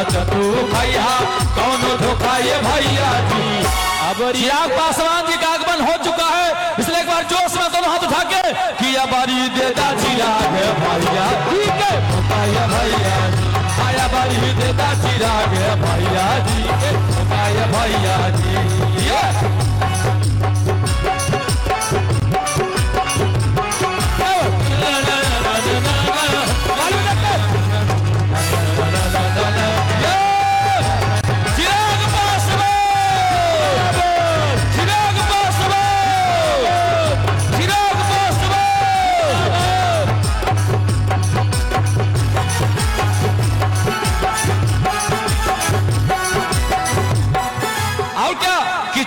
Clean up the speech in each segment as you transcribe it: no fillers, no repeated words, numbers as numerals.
सच तू भैया कौन धोखा ये भैया जी। अब चिराग पासवान जी का आगमन हो चुका है, इसलिए एक बार जोश में दोनों हाथ उठा के किया बारी देता चिराग भैया जी के धोखा ये भैया जी। आया बारी देता चिराग भैया जी के धोखा ये भैया जी।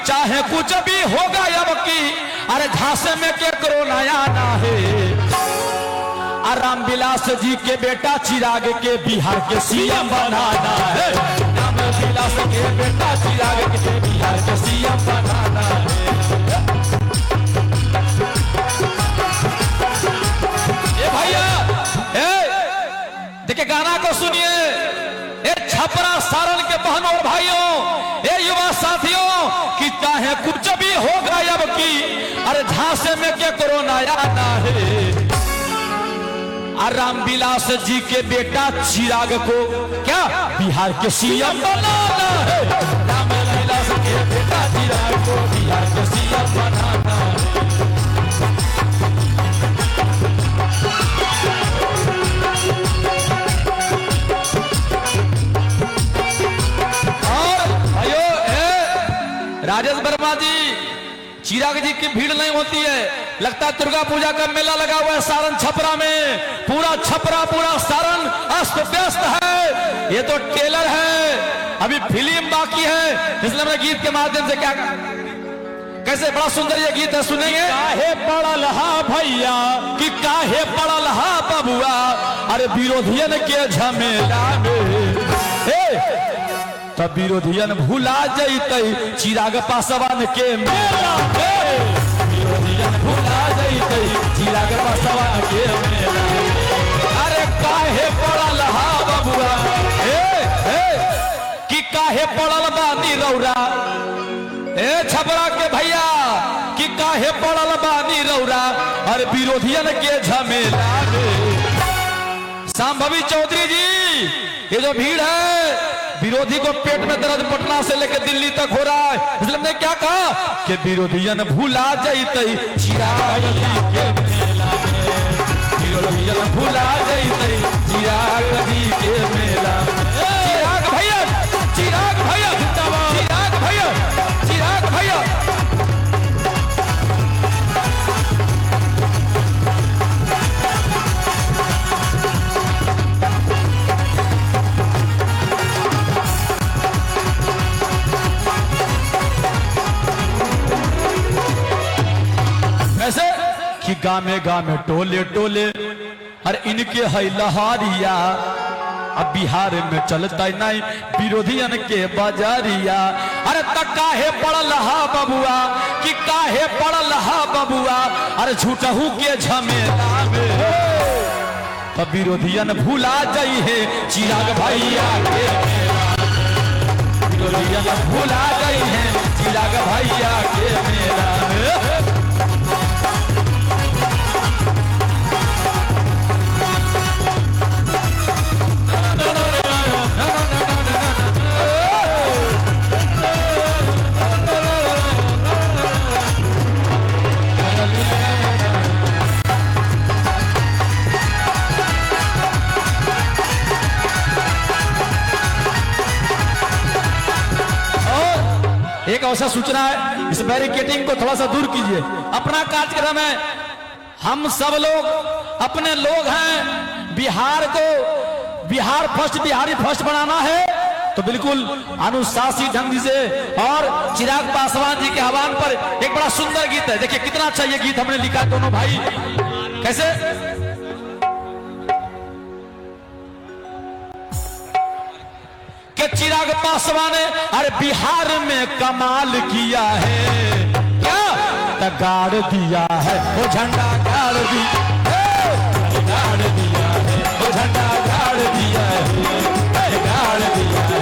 चाहे कुछ भी होगा अब की, अरे झांसे में के करो नया ना है। राम विलास जी के बेटा चिराग के बिहार के सीएम बनाना है। राम विलास के बेटा चिराग के बिहार के सीएम बनाना है। ये भैया देखिए गाना को सुनिए। ये छपरा सारण के बहनों और भाइयों, ये युवा साथियों कि चाहे कुछ भी होगा अब की, अरे झांसे में के करो नया ना है। राम विलास जी के बेटा चिराग को क्या बिहार के सीएम बनाना है। राम विलास के बेटा चिराग को बिहार के सीएम बनाना है। राजेश वर्मा जी, चिराग जी की भीड़ नहीं होती है, लगता है दुर्गा पूजा का मेला लगा हुआ है सारण छपरा में। पूरा छपरा पूरा सारण अस्त व्यस्त है। ये तो टेलर है, अभी फिल्म बाकी है, इसलिए मैं गीत के माध्यम से क्या कैसे बड़ा सुंदर ये गीत है, सुनेंगे। काहे पड़ल हा भैया कि काहे पड़ल हा बबुआ, अरे विरोधियन के झमेला में तब विरोधियन भूला जैते चिराग पासवान के मेला में। विरोधियन भूला जैते चिराग पासवान के मेला। अरे काहे पड़ल हा बबुआ कि काहे पड़ल बानी रौरा, छपरा के भैया कि काहे पड़ल बानी रौरा, अरे विरोधियन के झमेला में। संभवी चौधरी जी, ये जो भीड़ है विरोधी को पेट में दर्द पटना से लेकर दिल्ली तक हो रहा है, इसलिए हमने क्या कहा कि विरोधियन भूला जैते चिराग के मेला में। विरोधियन भूला जैते चिराग के मेला में। चिराग भैया, चिराग भैया, चिराग भैया, चिराग भैया। ऐसे कि गामे गामे टोले टोले, अरे इनके है लहारिया। अब बिहार में चलता नहीं विरोधियन के बाजारिया। अरे तक काहे पड़ल हा बबुआ कि काहे पड़ल हा बबुआ, अरे झूठहू के झमेला में। तब विरोधियन भूला जाई है चिराग भैया के मेला। विरोधियन भूला जाई है चिराग भैया के मेला में। एक अवसर सूचना है, इस बैरिकेटिंग को थोड़ा सा दूर कीजिए। अपना कार्यक्रम है, हम सब लोग अपने लोग हैं। बिहार को बिहार फर्स्ट, बिहारी फर्स्ट बनाना है तो बिल्कुल अनुशासित ढंग से। और चिराग पासवान जी के आह्वान पर एक बड़ा सुंदर गीत है, देखिए कितना अच्छा ये गीत हमने लिखा दोनों भाई। कैसे कि चिराग पासवान ने अरे बिहार में कमाल किया है, क्या गाड़ दिया है वो झंडा, गाड़ दिया है वो झंडा, गाड़ दिया है, गाड़ दिया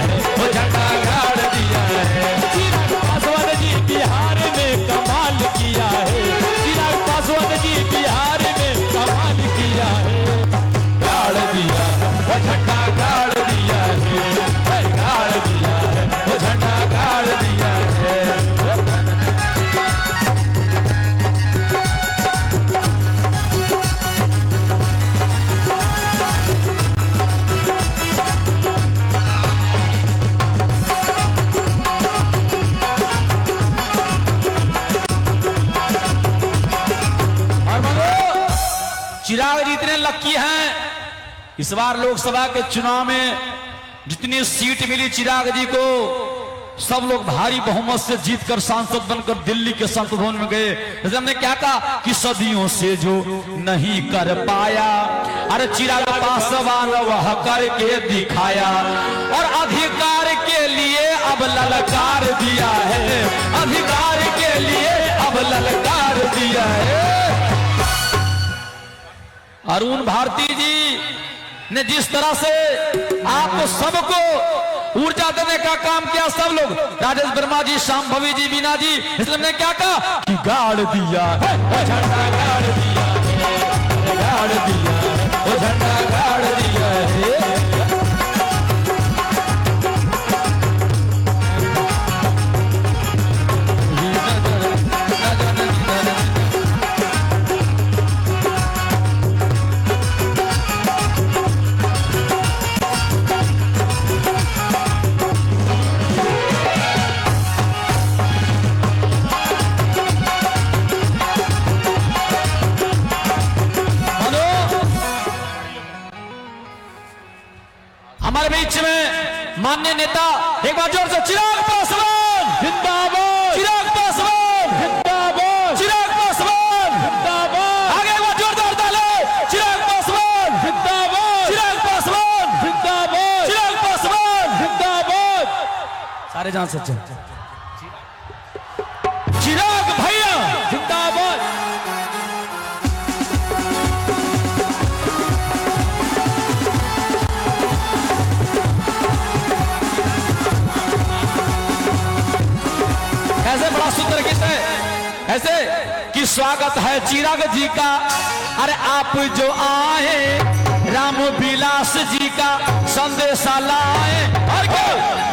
लकी हैं। इस बार लोकसभा के चुनाव में जितनी सीट मिली चिराग जी को, सब लोग भारी बहुमत से जीतकर सांसद बनकर दिल्ली के संसद भवन में गए। हमने क्या कहा कि सदियों से जो नहीं कर पाया, अरे चिराग पासवान वह करके दिखाया, और अधिकार के लिए अब ललकार दिया है, अधिकार के लिए अब ललकार दिया है। अरुण भारती जी ने जिस तरह से आपको सबको ऊर्जा देने का काम किया, सब लोग, राजेश वर्मा जी, श्याम भवी जी, बीना जी, इसलिए हमने क्या कहा कि गाड़ दिया झंडा, गाड़ दिया, गाड़ दिया, वो झंडा गाड़ दिया है। हमारे बीच में माननीय नेता, एक बार जोर से चिराग पासवान जिंदाबाद, चिराग पासवान जिंदाबाद, चिराग पासवान जिंदाबाद, आगे एक बार जोरदार ताली, चिराग पासवान जिंदाबाद, चिराग पासवान जिंदाबाद, चिराग पासवान जिंदाबाद। सारे जान सच्चे चिराग भैया जिंदाबाद। ऐसे बड़ा सुंदर गीत है, ऐसे कि स्वागत है चिराग जी का, अरे आप जो आए राम विलास जी का संदेशा लाए, और क्या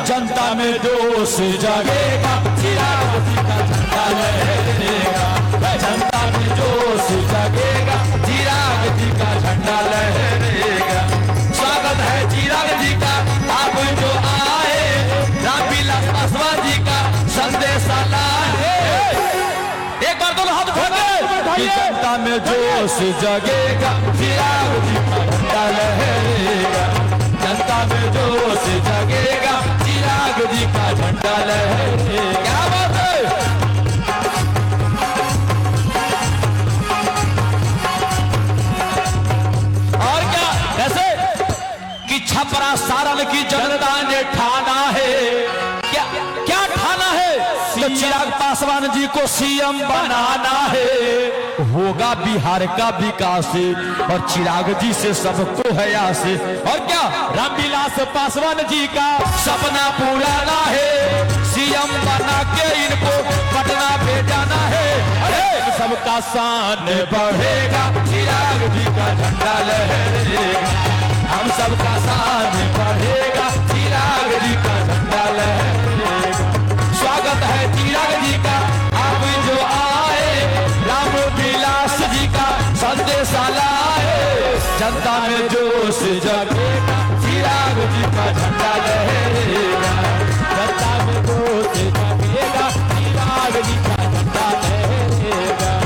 जनता में जोश जगेगा, चिराग जी का झंडा लहरेगा, जनता में जोश जगेगा, चिराग जी का झंडा लहरेगा। स्वागत है चिराग जी का, आप जो आए राम विलास पासवान जी का संदेशा लाए। एक बार दोनों हाथ उठा के, जनता में जोश जगेगा, चिराग जी का झंडा लहरेगा, जनता में जोश जगेगा, चिराग जी का झंडा लहरेगा। क्या बात है। और क्या, ऐसे कि छपरा सारण की जनता ने ठाना है, क्या ठाना है, तो चिराग पासवान जी को सीएम बनाना है, होगा बिहार का विकास, और चिराग जी से सबको है आस, और क्या रामविलास पासवान जी का सपना पुराना है, सीएम बना के इनको पटना भेजाना है, अरे सबका शान बढ़ेगा, चिराग जी का झंडा लहरेगा, हम सबका शान बढ़ेगा, चिराग जी का झंडा लहरेगा। स्वागत है चिराग जी का, आप जो आए राम विलास जी का संदेशा लाए, जनता में जोश जगेगा, चिराग जी का झंडा लहरेगा, जनता में जोश जगेगा, चिराग जी का झंडा लहरेगा।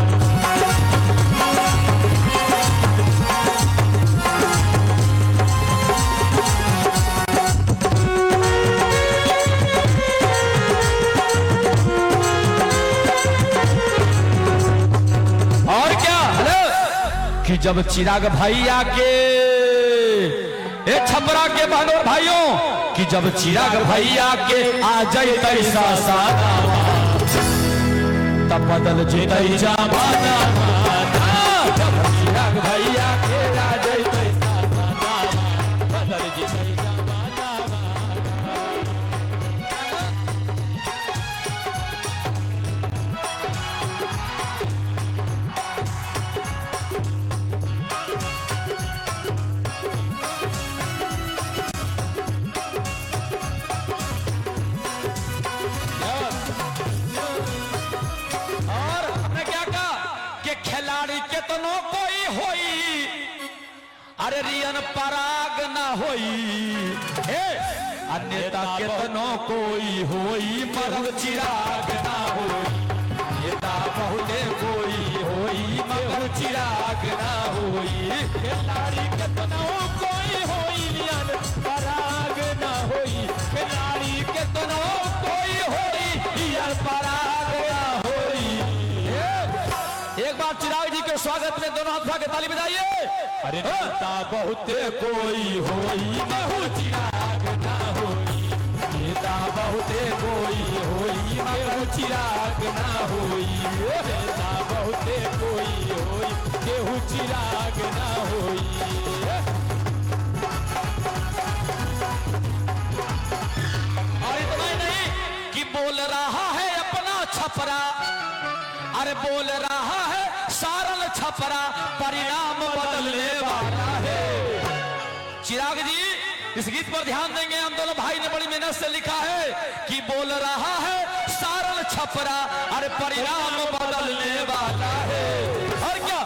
कि जब चिराग भैया के, छपरा के बहनों भाइयों, कि जब चिराग भैया के आ जाए तैसा सादा, तब बदल जेतई जमाना, जब चिराग भैया के आ जाए तैसा सादा, बदल जेतई जमाना। अरे रियन पराग ना होई, अन्यता केतनो कोई होई, मगर चिराग ना होई, नेता बहुते कोई होई, मगर चिराग ना होई। होई, खिलाड़ी कितनो कोई होई नियन पराग ना होई, खिलाड़ी कितनो कोई होई नियन पराग ना होई। एक बार चिराग जी के स्वागत में दोनों हाथ उठा के ताली बजाइए। अरे नेता बहुते कोई होई महू चिराग ना होई, नेता बहुते कोई होई महू चिराग ना होई, नेता बहुते कोई होई केहू चिराग ना होई। और इतना ही नहीं कि बोल रहा है अपना छपरा, अरे बोल रहा है सारन छपरा, परिणाम बदलने वाला है। चिराग जी इस गीत पर ध्यान देंगे, हम दोनों भाई ने बड़ी मेहनत से लिखा है कि बोल रहा है सारन छपरा, अरे परिणाम बदलने वाला है। और क्या,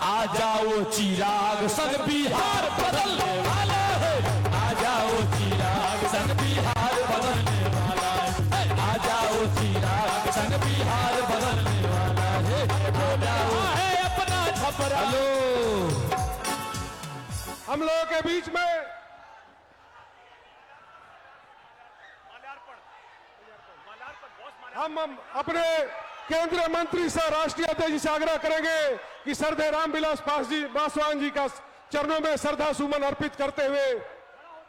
आ जाओ चिराग संग बिहार बदलने वाला है, आ जाओ चिराग संग बिहार बदलने वाला है, आ जाओ चिराग संग बिहार बदलने वाला है, है अपना छपरा। हेलो, हम लोगों के बीच में हम अपने केंद्रीय मंत्री से, राष्ट्रीय अध्यक्ष से आग्रह करेंगे कि सरदार रामविलास पासवान जी का चरणों में श्रद्धा सुमन अर्पित करते हुए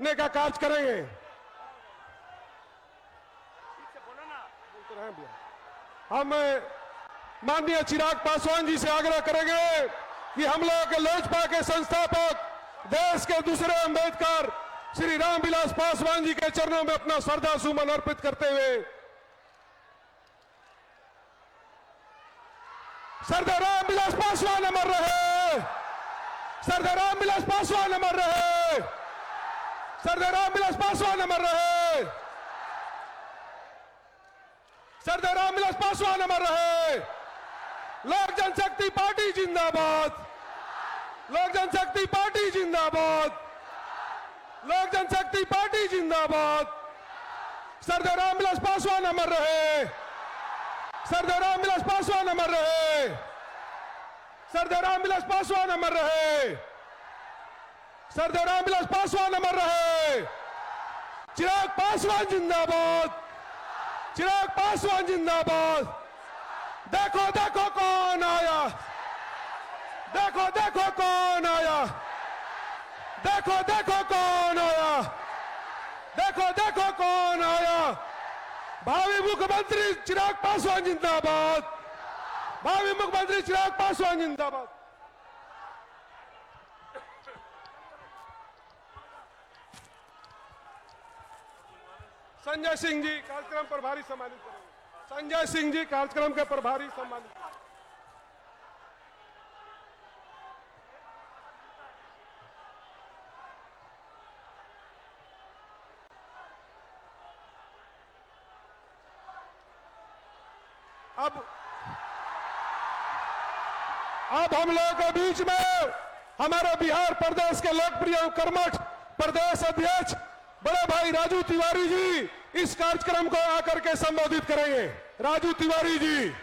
ने का कार्य करेंगे। हम माननीय चिराग पासवान जी से आग्रह करेंगे कि हम लोग के लोजपा के संस्थापक, देश के दूसरे अंबेडकर श्री रामविलास पासवान जी के चरणों में अपना श्रद्धा सुमन अर्पित करते हुए सरदार रामविलास पासवान अमर रहे, सरदार रामविलास पासवान अमर रहे, सरदार रामविलास पासवान अमर रहे, सरदार रामविलास पासवान अमर रहे। लोक जनशक्ति पार्टी जिंदाबाद, लोक जनशक्ति पार्टी जिंदाबाद, लोक जनशक्ति पार्टी जिंदाबाद। सरदार रामविलास पासवान अमर रहे, सरदार रामविलास पासवान अमर रहे, सरदार रामविलास पासवान अमर रहे, सरदार रामविलास पासवान अमर रहे। चिराग पासवान जिंदाबाद, चिराग पासवान जिंदाबाद। देखो देखो कौन आया, देखो देखो कौन आया, देखो देखो कौन आया, देखो देखो कौन आया। भावी मुख्यमंत्री चिराग पासवान जिंदाबाद, भावी मुख्यमंत्री चिराग पासवान जिंदाबाद। संजय सिंह जी कार्यक्रम प्रभारी सम्मानित करेंगे, संजय सिंह जी कार्यक्रम के प्रभारी सम्मानित। अब हम लोगों के बीच में हमारे बिहार प्रदेश के लोकप्रिय कर्मठ प्रदेश अध्यक्ष बड़े भाई राजू तिवारी जी इस कार्यक्रम को आकर के संबोधित करेंगे। राजू तिवारी जी।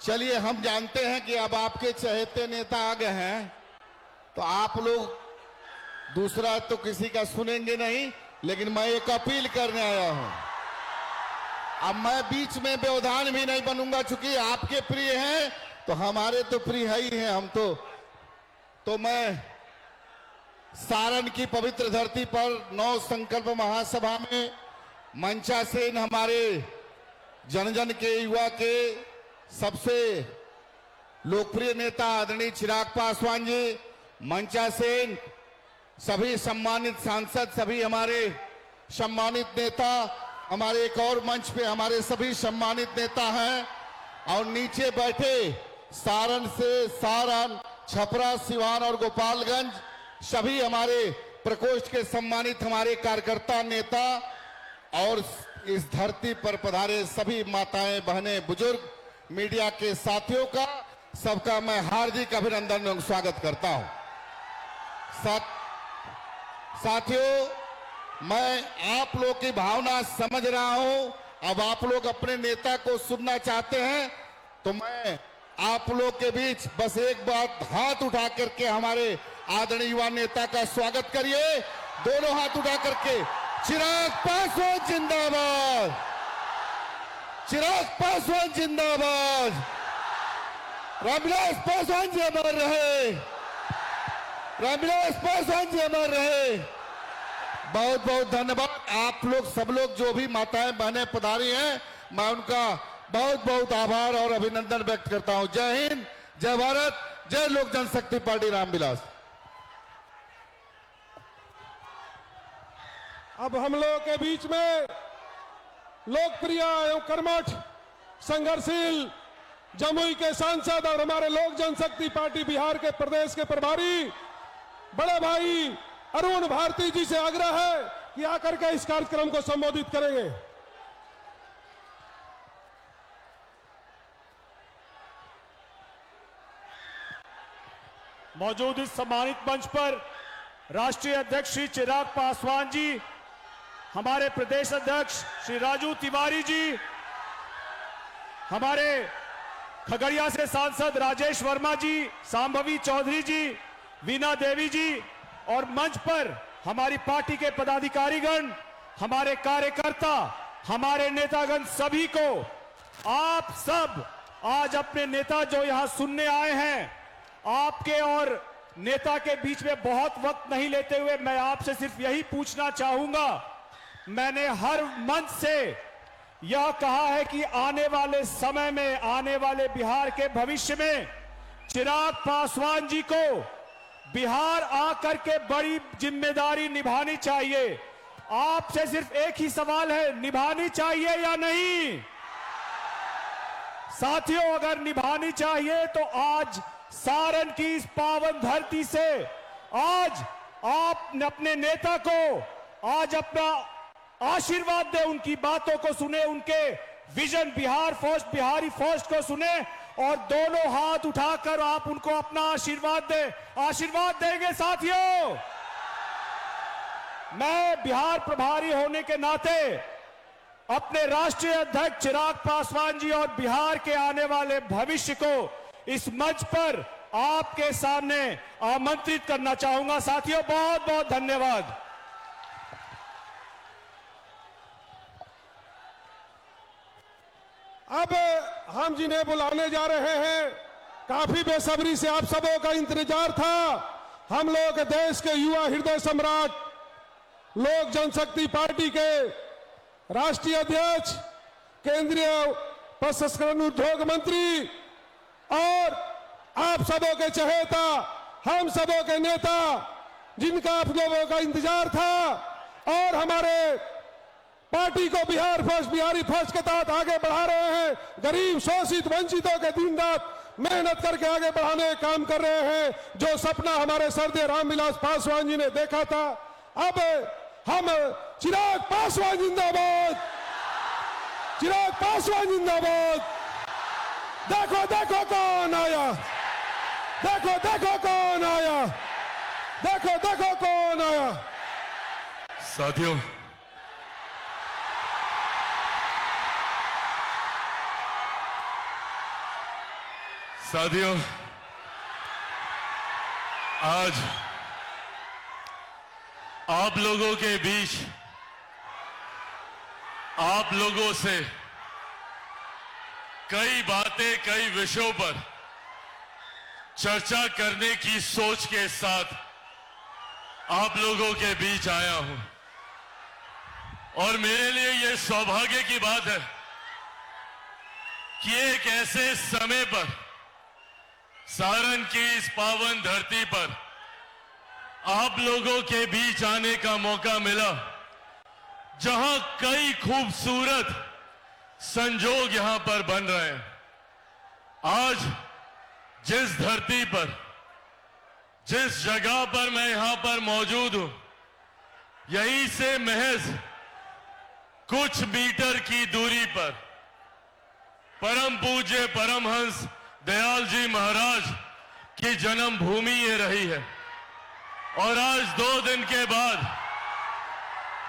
चलिए, हम जानते हैं कि अब आपके चहेते नेता आ गए हैं, तो आप लोग दूसरा तो किसी का सुनेंगे नहीं, लेकिन मैं एक अपील करने आया हूं। अब मैं बीच में व्यवधान भी नहीं बनूंगा, चूंकि आपके प्रिय हैं तो हमारे तो प्रिय ही हैं हम तो मैं सारण की पवित्र धरती पर 9 संकल्प महासभा में मंचासेन हमारे जन जन के युवा के सबसे लोकप्रिय नेता आदरणीय चिराग पासवान जी, मंचासेन सभी सम्मानित सांसद, सभी हमारे सम्मानित नेता, हमारे एक और मंच पे हमारे सभी सम्मानित नेता हैं, और नीचे बैठे सारण से सारण, छपरा, सिवान और गोपालगंज सभी हमारे प्रकोष्ठ के सम्मानित हमारे कार्यकर्ता, नेता और इस धरती पर पधारे सभी माताएं, बहनें, बुजुर्ग, मीडिया के साथियों का सबका मैं हार्दिक अभिनंदन एवं स्वागत करता हूं। साथियों, मैं आप लोग की भावना समझ रहा हूं। अब आप लोग अपने नेता को सुनना चाहते हैं तो मैं आप लोग के बीच बस एक बात, हाथ उठा करके हमारे आदरणीय युवा नेता का स्वागत करिए। दोनों हाथ उठा करके चिराग पासवान जिंदाबाद, चिराग पासवान जिंदाबाद, रामविलास पासवान जी अमर रहे, रामविलास पासवान जी अमर रहे। बहुत बहुत धन्यवाद। आप लोग सब लोग जो भी माताएं बहनें पधारी हैं, मैं उनका बहुत बहुत आभार और अभिनंदन व्यक्त करता हूं। जय हिंद, जय भारत, जय लोक जनशक्ति पार्टी रामविलास। अब हम लोगों के बीच में लोकप्रिय एवं कर्मठ, संघर्षशील जमुई के सांसद और हमारे लोक जनशक्ति पार्टी बिहार के प्रदेश के प्रभारी बड़े भाई अरुण भारती जी से आग्रह है कि आकर के इस कार्यक्रम को संबोधित करेंगे। मौजूद इस सम्मानित मंच पर राष्ट्रीय अध्यक्ष श्री चिराग पासवान जी, हमारे प्रदेश अध्यक्ष श्री राजू तिवारी जी, हमारे खगड़िया से सांसद राजेश वर्मा जी, सांभवी चौधरी जी, वीना देवी जी, और मंच पर हमारी पार्टी के पदाधिकारीगण, हमारे कार्यकर्ता, हमारे नेतागण, सभी को आप सब आज अपने नेता जो यहां सुनने आए हैं, आपके और नेता के बीच में बहुत वक्त नहीं लेते हुए मैं आपसे सिर्फ यही पूछना चाहूंगा। मैंने हर मंच से यह कहा है कि आने वाले समय में, आने वाले बिहार के भविष्य में चिराग पासवान जी को बिहार आकर के बड़ी जिम्मेदारी निभानी चाहिए। आपसे सिर्फ एक ही सवाल है, निभानी चाहिए या नहीं? साथियों, अगर निभानी चाहिए तो आज सारण की इस पावन धरती से आज आप अपने नेता को आज अपना आशीर्वाद दे, उनकी बातों को सुने, उनके vision Bihar first, Bihari first को सुने और दोनों हाथ उठाकर आप उनको अपना आशीर्वाद दे। आशीर्वाद देंगे साथियों? मैं बिहार प्रभारी होने के नाते अपने राष्ट्रीय अध्यक्ष चिराग पासवान जी और बिहार के आने वाले भविष्य को इस मंच पर आपके सामने आमंत्रित करना चाहूंगा। साथियों, बहुत बहुत धन्यवाद। अब हम जिन्हें बुलाने जा रहे हैं, काफी बेसब्री से आप सबों का इंतजार था। हम लोग देश के युवा हृदय सम्राट, लोक जनशक्ति पार्टी के राष्ट्रीय अध्यक्ष, केंद्रीय प्रसंस्करण उद्योग मंत्री और आप सबों के चहेता, हम सबों के नेता, जिनका आप लोगों का इंतजार था और हमारे पार्टी को बिहार फर्स्ट, बिहारी फर्स्ट के तहत आगे बढ़ा रहे हैं, गरीब, शोषित, वंचितों के दिन रात मेहनत करके आगे बढ़ाने का काम कर रहे हैं। जो सपना हमारे सरदेय रामविलास पासवान जी ने देखा था, अब हम चिराग पासवान जिंदाबाद, चिराग पासवान जिंदाबाद। देखो देखो कौन आया, देखो देखो कौन आया, देखो देखो कौन आया। साथियों, आज आप लोगों के बीच, आप लोगों से कई बातें, कई विषयों पर चर्चा करने की सोच के साथ आप लोगों के बीच आया हूं। और मेरे लिए यह सौभाग्य की बात है कि एक ऐसे समय पर सारण की इस पावन धरती पर आप लोगों के बीच आने का मौका मिला, जहां कई खूबसूरत संजोग यहां पर बन रहे हैं। आज जिस धरती पर, जिस जगह पर मैं यहां पर मौजूद हूं, यहीं से महज कुछ मीटर की दूरी पर परम पूज्य परमहंस दयाल जी महाराज की जन्मभूमि ये रही है। और आज 2 दिन के बाद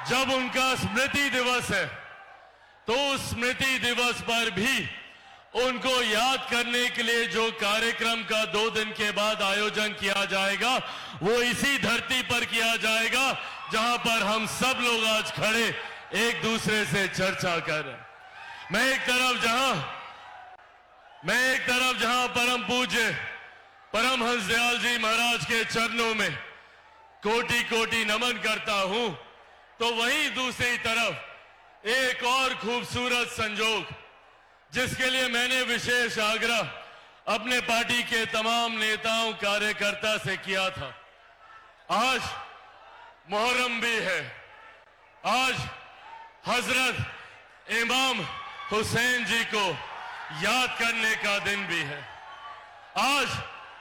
जब उनका स्मृति दिवस है, तो उस स्मृति दिवस पर भी उनको याद करने के लिए जो कार्यक्रम का 2 दिन के बाद आयोजन किया जाएगा, वो इसी धरती पर किया जाएगा जहां पर हम सब लोग आज खड़े एक दूसरे से चर्चा कर रहे हैं। मैं एक तरफ जहां परम पूज्य परमहंस दयाल जी महाराज के चरणों में कोटि कोटि नमन करता हूं, तो वहीं दूसरी तरफ एक और खूबसूरत संजोग, जिसके लिए मैंने विशेष आग्रह अपने पार्टी के तमाम नेताओं कार्यकर्ता से किया था। आज मुहर्रम भी है, आज हजरत इमाम हुसैन जी को याद करने का दिन भी है। आज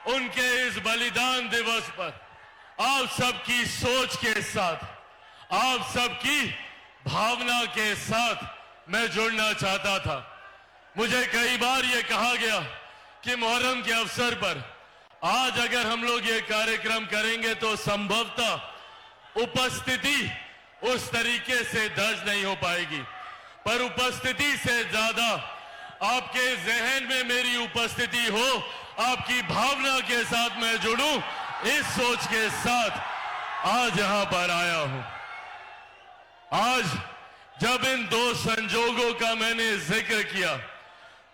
उनके इस बलिदान दिवस पर आप सबकी सोच के साथ, आप सबकी भावना के साथ मैं जुड़ना चाहता था। मुझे कई बार ये कहा गया कि मुहर्रम के अवसर पर आज अगर हम लोग ये कार्यक्रम करेंगे तो संभवतः उपस्थिति उस तरीके से दर्ज नहीं हो पाएगी, पर उपस्थिति से ज्यादा आपके जहन में मेरी उपस्थिति हो, आपकी भावना के साथ मैं जुड़ूं, इस सोच के साथ आज यहां पर आया हूं। आज जब इन 2 संजोगों का मैंने जिक्र किया,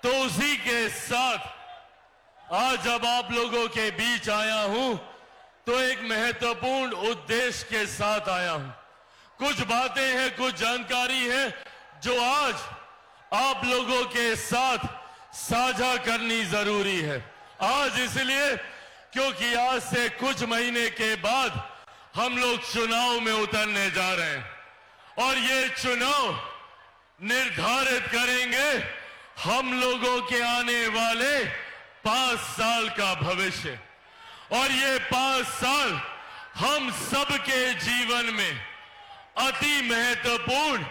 तो उसी के साथ आज जब आप लोगों के बीच आया हूं, तो एक महत्वपूर्ण उद्देश्य के साथ आया हूं। कुछ बातें हैं, कुछ जानकारी है जो आज आप लोगों के साथ साझा करनी जरूरी है। आज इसलिए क्योंकि आज से कुछ महीने के बाद हम लोग चुनाव में उतरने जा रहे हैं, और ये चुनाव निर्धारित करेंगे हम लोगों के आने वाले 5 साल का भविष्य। और ये 5 साल हम सबके जीवन में अति महत्वपूर्ण,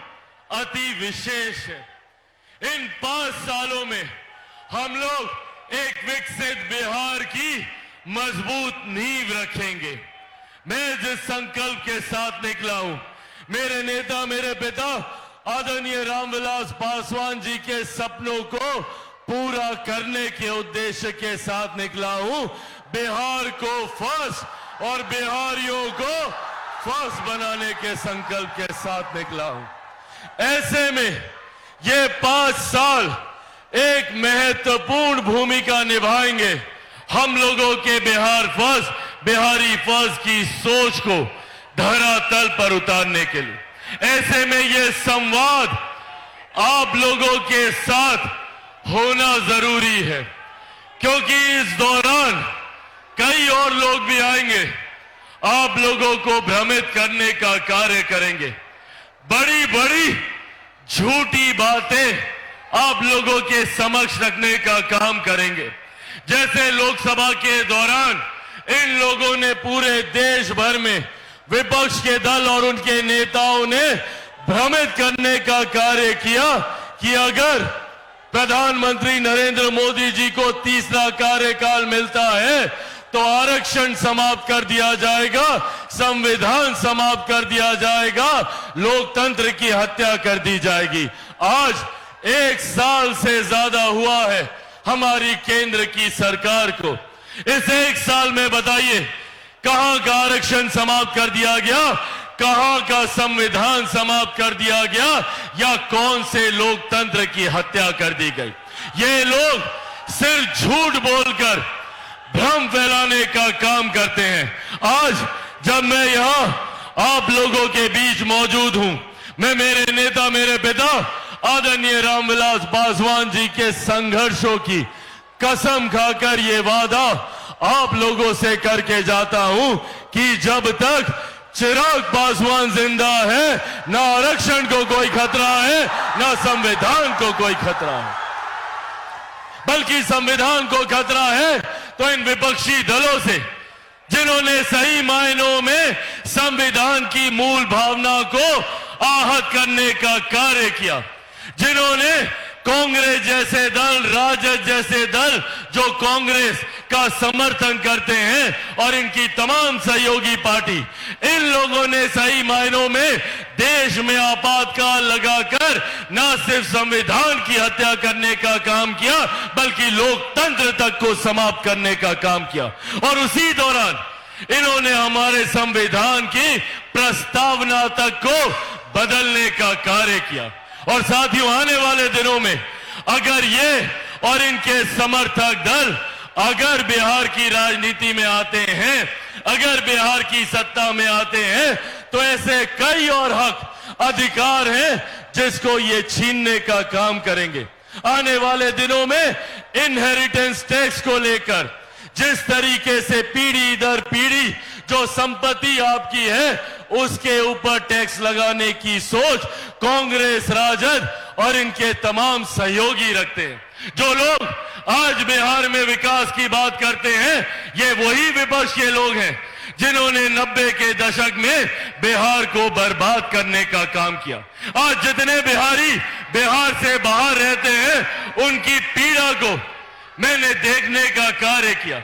अति विशेष है। इन 5 सालों में हम लोग एक विकसित बिहार की मजबूत नींव रखेंगे। मैं जिस संकल्प के साथ निकला हूं, मेरे नेता, मेरे पिता आदरणीय रामविलास पासवान जी के सपनों को पूरा करने के उद्देश्य के साथ निकला हूं। बिहार को फर्स्ट और बिहारियों को फर्स्ट बनाने के संकल्प के साथ निकला हूं। ऐसे में ये 5 साल एक महत्वपूर्ण भूमिका निभाएंगे हम लोगों के बिहार फर्स्ट, बिहारी फर्स्ट की सोच को धरातल पर उतारने के लिए। ऐसे में ये संवाद आप लोगों के साथ होना जरूरी है, क्योंकि इस दौरान कई और लोग भी आएंगे, आप लोगों को भ्रमित करने का कार्य करेंगे। बड़ी बड़ी झूठी बातें आप लोगों के समक्ष रखने का काम करेंगे। जैसे लोकसभा के दौरान इन लोगों ने पूरे देश भर में विपक्ष के दल और उनके नेताओं ने भ्रमित करने का कार्य किया कि अगर प्रधानमंत्री नरेंद्र मोदी जी को तीसरा कार्यकाल मिलता है तो आरक्षण समाप्त कर दिया जाएगा, संविधान समाप्त कर दिया जाएगा, लोकतंत्र की हत्या कर दी जाएगी। आज 1 साल से ज्यादा हुआ है हमारी केंद्र की सरकार को। इस 1 साल में बताइए कहां का आरक्षण समाप्त कर दिया गया, कहां का संविधान समाप्त कर दिया गया, या कौन से लोकतंत्र की हत्या कर दी गई। ये लोग सिर्फ झूठ बोलकर भ्रम फैलाने का काम करते हैं। आज जब मैं यहां आप लोगों के बीच मौजूद हूं, मैं मेरे नेता, मेरे पिता आदरणीय रामविलास पासवान जी के संघर्षों की कसम खाकर ये वादा आप लोगों से करके जाता हूं कि जब तक चिराग पासवान जिंदा है, ना आरक्षण को कोई खतरा है, ना संविधान को कोई खतरा है। बल्कि संविधान को खतरा है तो इन विपक्षी दलों से, जिन्होंने सही मायनों में संविधान की मूल भावना को आहत करने का कार्य किया, जिन्होंने कांग्रेस जैसे दल, राजद जैसे दल जो कांग्रेस का समर्थन करते हैं और इनकी तमाम सहयोगी पार्टी, इन लोगों ने सही मायनों में देश में आपातकाल लगाकर न सिर्फ संविधान की हत्या करने का काम किया, बल्कि लोकतंत्र तक को समाप्त करने का काम किया। और उसी दौरान इन्होंने हमारे संविधान की प्रस्तावना तक को बदलने का कार्य किया। और साथियों, आने वाले दिनों में अगर ये और इनके समर्थक दल अगर बिहार की राजनीति में आते हैं, अगर बिहार की सत्ता में आते हैं, तो ऐसे कई और हक अधिकार हैं जिसको ये छीनने का काम करेंगे। आने वाले दिनों में इनहेरिटेंस टैक्स को लेकर जिस तरीके से पीढ़ी दर पीढ़ी जो संपत्ति आपकी है उसके ऊपर टैक्स लगाने की सोच कांग्रेस, राजद और इनके तमाम सहयोगी रखते हैं। जो लोग आज बिहार में विकास की बात करते हैं, ये वही विपक्ष के लोग हैं जिन्होंने 90 के दशक में बिहार को बर्बाद करने का काम किया। आज जितने बिहारी बिहार से बाहर रहते हैं, उनकी पीड़ा को मैंने देखने का कार्य किया।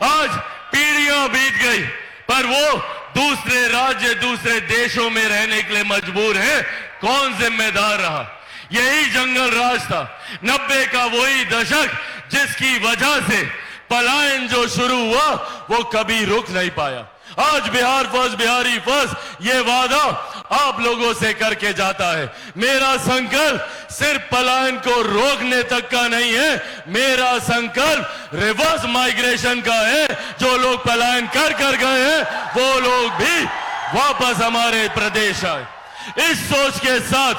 आज पीढ़ियां बीत गई, पर वो दूसरे राज्य, दूसरे देशों में रहने के लिए मजबूर हैं। कौन जिम्मेदार रहा? यही जंगल राज था, 90 का वही दशक जिसकी वजह से पलायन जो शुरू हुआ वो कभी रुक नहीं पाया। आज बिहार फर्स्ट, बिहारी फर्स्ट, ये वादा आप लोगों से करके जाता है। मेरा संकल्प सिर्फ पलायन को रोकने तक का नहीं है, मेरा संकल्प रिवर्स माइग्रेशन का है। जो लोग पलायन कर गए हैं, वो लोग भी वापस हमारे प्रदेश आए। इस सोच के साथ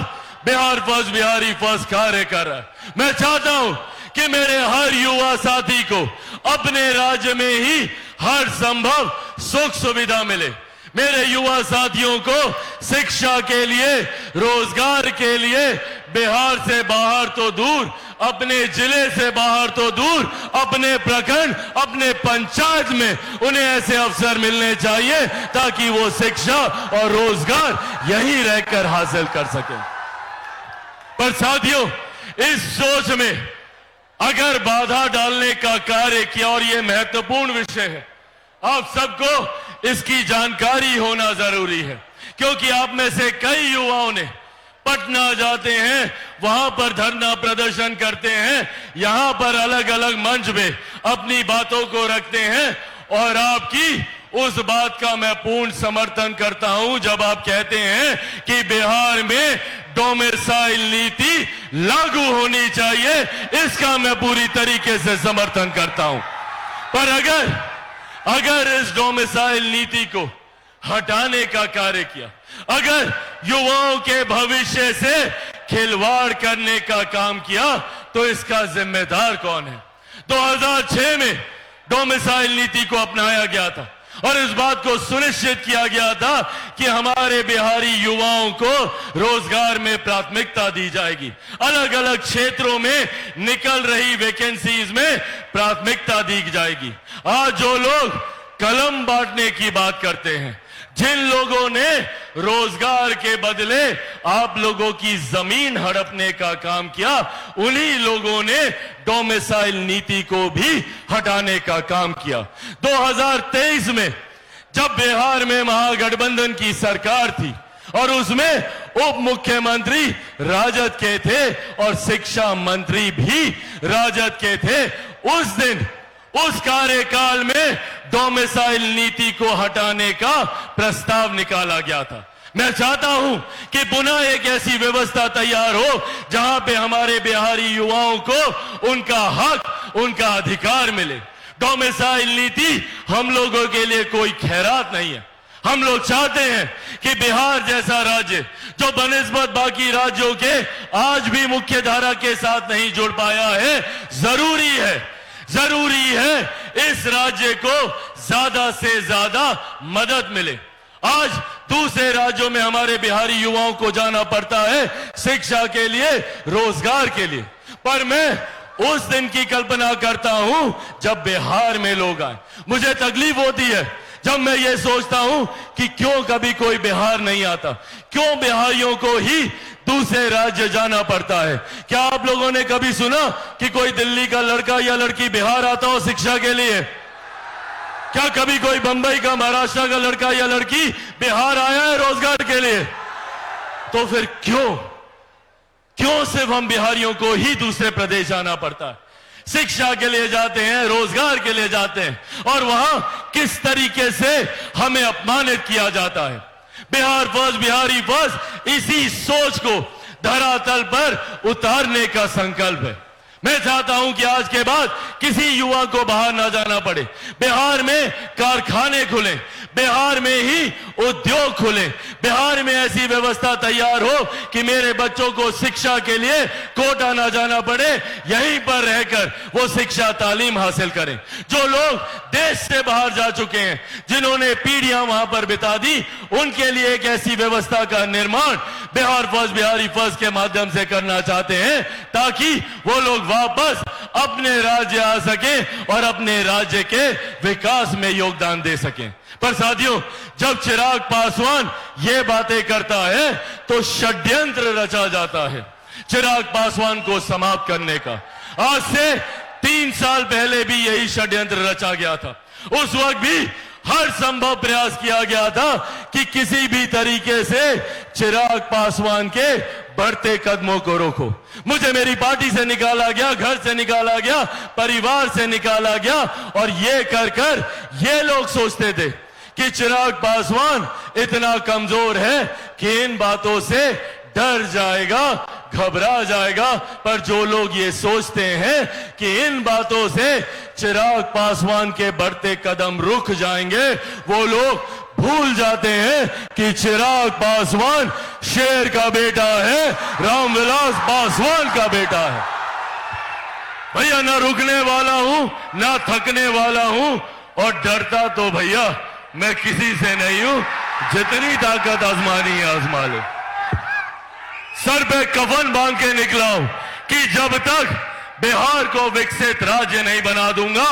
बिहार फर्स्ट, बिहारी फर्स्ट कार्य कर रहा है। मैं चाहता हूं कि मेरे हर युवा साथी को अपने राज्य में ही हर संभव सुख सुविधा मिले। मेरे युवा साथियों को शिक्षा के लिए, रोजगार के लिए बिहार से बाहर तो दूर, अपने जिले से बाहर तो दूर, अपने प्रखंड, अपने पंचायत में उन्हें ऐसे अवसर मिलने चाहिए ताकि वो शिक्षा और रोजगार यहीं रहकर हासिल कर सके। पर साथियों, इस सोच में अगर बाधा डालने का कार्य किया, और यह महत्वपूर्ण विषय है, आप सबको इसकी जानकारी होना जरूरी है, क्योंकि आप में से कई युवाओं ने पटना जाते हैं, वहां पर धरना प्रदर्शन करते हैं, यहां पर अलग अलग मंच में अपनी बातों को रखते हैं। और आपकी उस बात का मैं पूर्ण समर्थन करता हूं जब आप कहते हैं कि बिहार में डोमिसाइल नीति लागू होनी चाहिए, इसका मैं पूरी तरीके से समर्थन करता हूं। पर अगर इस डोमिसाइल नीति को हटाने का कार्य किया, अगर युवाओं के भविष्य से खिलवाड़ करने का काम किया, तो इसका जिम्मेदार कौन है? 2006 में डोमिसाइल नीति को अपनाया गया था और इस बात को सुनिश्चित किया गया था कि हमारे बिहारी युवाओं को रोजगार में प्राथमिकता दी जाएगी, अलग अलग क्षेत्रों में निकल रही वैकेंसीज में प्राथमिकता दी जाएगी। आज जो लोग कलम बांटने की बात करते हैं, जिन लोगों ने रोजगार के बदले आप लोगों की जमीन हड़पने का काम किया, उन्हीं लोगों ने डोमिसाइल नीति को भी हटाने का काम किया। 2023 में जब बिहार में महागठबंधन की सरकार थी और उसमें उप मुख्यमंत्री राजद के थे और शिक्षा मंत्री भी राजद के थे, उस दिन उस कार्यकाल में डोमिसाइल नीति को हटाने का प्रस्ताव निकाला गया था। मैं चाहता हूं कि पुनः एक ऐसी व्यवस्था तैयार हो जहां पे हमारे बिहारी युवाओं को उनका हक, उनका अधिकार मिले। डोमिसाइल नीति हम लोगों के लिए कोई खैरात नहीं है। हम लोग चाहते हैं कि बिहार जैसा राज्य जो बनिस्बत बाकी राज्यों के आज भी मुख्य धारा के साथ नहीं जुड़ पाया है, जरूरी है इस राज्य को ज्यादा से ज्यादा मदद मिले। आज दूसरे राज्यों में हमारे बिहारी युवाओं को जाना पड़ता है शिक्षा के लिए, रोजगार के लिए, पर मैं उस दिन की कल्पना करता हूं जब बिहार में लोग आए। मुझे तकलीफ होती है जब मैं ये सोचता हूं कि क्यों कभी कोई बिहार नहीं आता, क्यों बिहारियों को ही दूसरे राज्य जाना पड़ता है। क्या आप लोगों ने कभी सुना कि कोई दिल्ली का लड़का या लड़की बिहार आता हो शिक्षा के लिए? क्या कभी कोई बंबई का, महाराष्ट्र का लड़का या लड़की बिहार आया है रोजगार के लिए? तो फिर क्यों सिर्फ हम बिहारियों को ही दूसरे प्रदेश जाना पड़ता है? शिक्षा के लिए जाते हैं, रोजगार के लिए जाते हैं, और वहां किस तरीके से हमें अपमानित किया जाता है। बिहार फर्स्ट, बिहारी फर्स्ट, इसी सोच को धरातल पर उतारने का संकल्प है। मैं चाहता हूं कि आज के बाद किसी युवा को बाहर ना जाना पड़े। बिहार में कारखाने खुले, बिहार में ही उद्योग खुले, बिहार में ऐसी व्यवस्था तैयार हो कि मेरे बच्चों को शिक्षा के लिए कोटा ना जाना पड़े, यहीं पर रहकर वो शिक्षा तालीम हासिल करें। जो लोग देश से बाहर जा चुके हैं, जिन्होंने पीढ़ियां वहां पर बिता दी, उनके लिए एक ऐसी व्यवस्था का निर्माण बिहार फर्स्ट, बिहारी फर्स्ट के माध्यम से करना चाहते हैं ताकि वो लोग वापस अपने राज्य आ सकें और अपने राज्य के विकास में योगदान दे सकें। पर साथियों, जब चिराग पासवान ये बातें करता है तो षड्यंत्र रचा जाता है चिराग पासवान को समाप्त करने का। आज से 3 साल पहले भी यही षड्यंत्र रचा गया था। उस वक्त भी हर संभव प्रयास किया गया था कि किसी भी तरीके से चिराग पासवान के बढ़ते कदमों को रोको। मुझे मेरी पार्टी से निकाला गया, घर से निकाला गया, परिवार से निकाला गया, और ये कर ये लोग सोचते थे कि चिराग पासवान इतना कमजोर है कि इन बातों से डर जाएगा, घबरा जाएगा। पर जो लोग ये सोचते हैं कि इन बातों से चिराग पासवान के बढ़ते कदम रुक जाएंगे, वो लोग भूल जाते हैं कि चिराग पासवान शेर का बेटा है, रामविलास पासवान का बेटा है। भैया, ना रुकने वाला हूं, ना थकने वाला हूं, और डरता तो भैया मैं किसी से नहीं हूं। जितनी ताकत आजमानी है आजमा लो। सर पे कफन बांध के निकला हूं कि जब तक बिहार को विकसित राज्य नहीं बना दूंगा,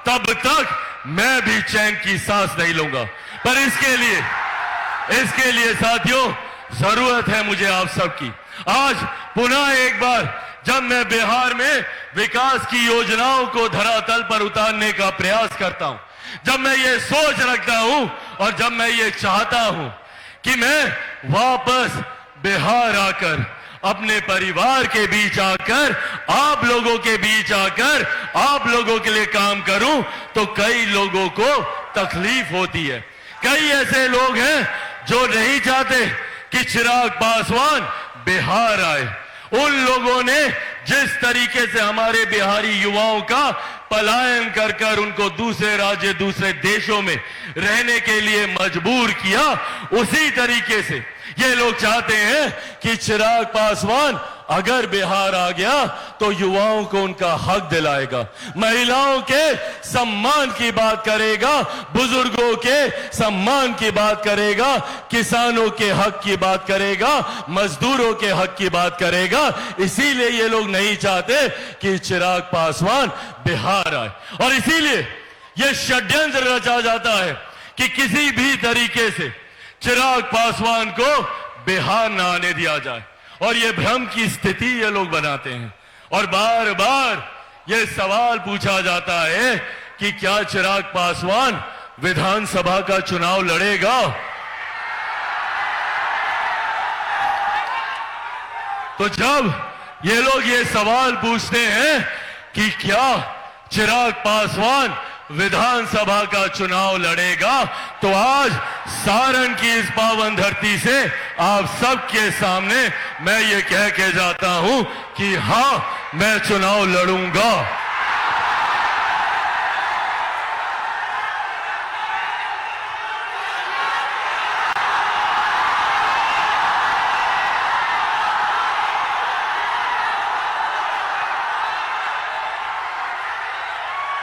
तब तक मैं भी चैन की सांस नहीं लूंगा। पर इसके लिए साथियों, जरूरत है मुझे आप सबकी। आज पुनः एक बार जब मैं बिहार में विकास की योजनाओं को धरातल पर उतारने का प्रयास करता हूं, जब मैं ये सोच रखता हूं और जब मैं ये चाहता हूं कि मैं वापस बिहार आकर, अपने परिवार के बीच आकर, आप लोगों के बीच आकर, आप लोगों के लिए काम करूं, तो कई लोगों को तकलीफ होती है। कई ऐसे लोग हैं जो नहीं चाहते कि चिराग पासवान बिहार आए। उन लोगों ने जिस तरीके से हमारे बिहारी युवाओं का पलायन कर उनको दूसरे राज्य, दूसरे देशों में रहने के लिए मजबूर किया, उसी तरीके से ये लोग चाहते हैं कि चिराग पासवान अगर बिहार आ गया तो युवाओं को उनका हक दिलाएगा, महिलाओं के सम्मान की बात करेगा, बुजुर्गों के सम्मान की बात करेगा, किसानों के हक की बात करेगा, मजदूरों के हक की बात करेगा। इसीलिए ये लोग नहीं चाहते कि चिराग पासवान बिहार आए, और इसीलिए ये षड्यंत्र रचा जाता है कि किसी भी तरीके से चिराग पासवान को बिहार न आने दिया जाए, और ये भ्रम की स्थिति ये लोग बनाते हैं। और बार बार ये सवाल पूछा जाता है कि क्या चिराग पासवान विधानसभा का चुनाव लड़ेगा? तो जब ये लोग ये सवाल पूछते हैं कि क्या चिराग पासवान विधानसभा का चुनाव लड़ेगा, तो आज सारण की इस पावन धरती से आप सबके सामने मैं ये कह के जाता हूं कि हां, मैं चुनाव लड़ूंगा।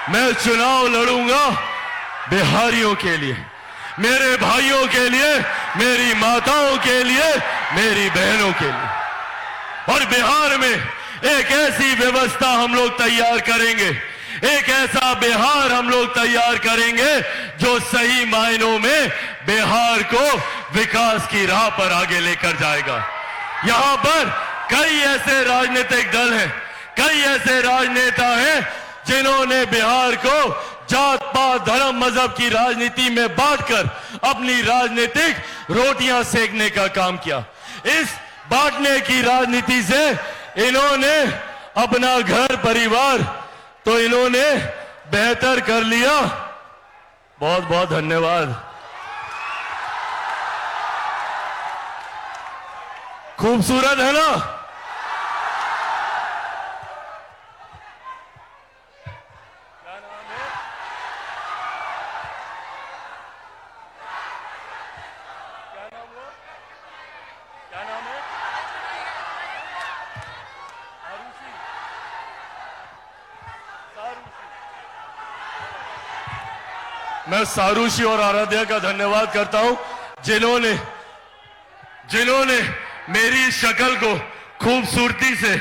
मैं चुनाव लड़ूंगा बिहारियों के लिए, मेरे भाइयों के लिए, मेरी माताओं के लिए, मेरी बहनों के लिए। और बिहार में एक ऐसी व्यवस्था हम लोग तैयार करेंगे, एक ऐसा बिहार हम लोग तैयार करेंगे जो सही मायनों में बिहार को विकास की राह पर आगे लेकर जाएगा। यहां पर कई ऐसे राजनीतिक दल हैं, कई ऐसे राजनेता हैं जिन्होंने बिहार को जात पात धर्म मजहब की राजनीति में बांटकर अपनी राजनीतिक रोटियां सेकने का काम किया। इस बांटने की राजनीति से इन्होंने अपना घर परिवार तो इन्होंने बेहतर कर लिया। बहुत बहुत धन्यवाद। खूबसूरत है ना? मैं सारूशी और आराध्या का धन्यवाद करता हूं जिन्होंने मेरी शक्ल को खूबसूरती से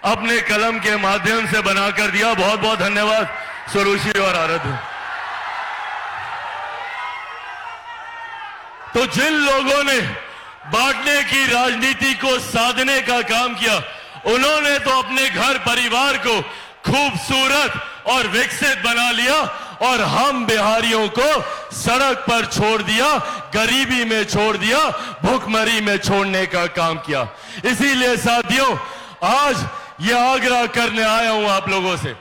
अपने कलम के माध्यम से बनाकर दिया। बहुत बहुत धन्यवाद सारूशी और आराध्या। तो जिन लोगों ने बांटने की राजनीति को साधने का काम किया, उन्होंने तो अपने घर परिवार को खूबसूरत और विकसित बना लिया और हम बिहारियों को सड़क पर छोड़ दिया, गरीबी में छोड़ दिया, भूखमरी में छोड़ने का काम किया। इसीलिए साथियों, आज ये आग्रह करने आया हूं आप लोगों से।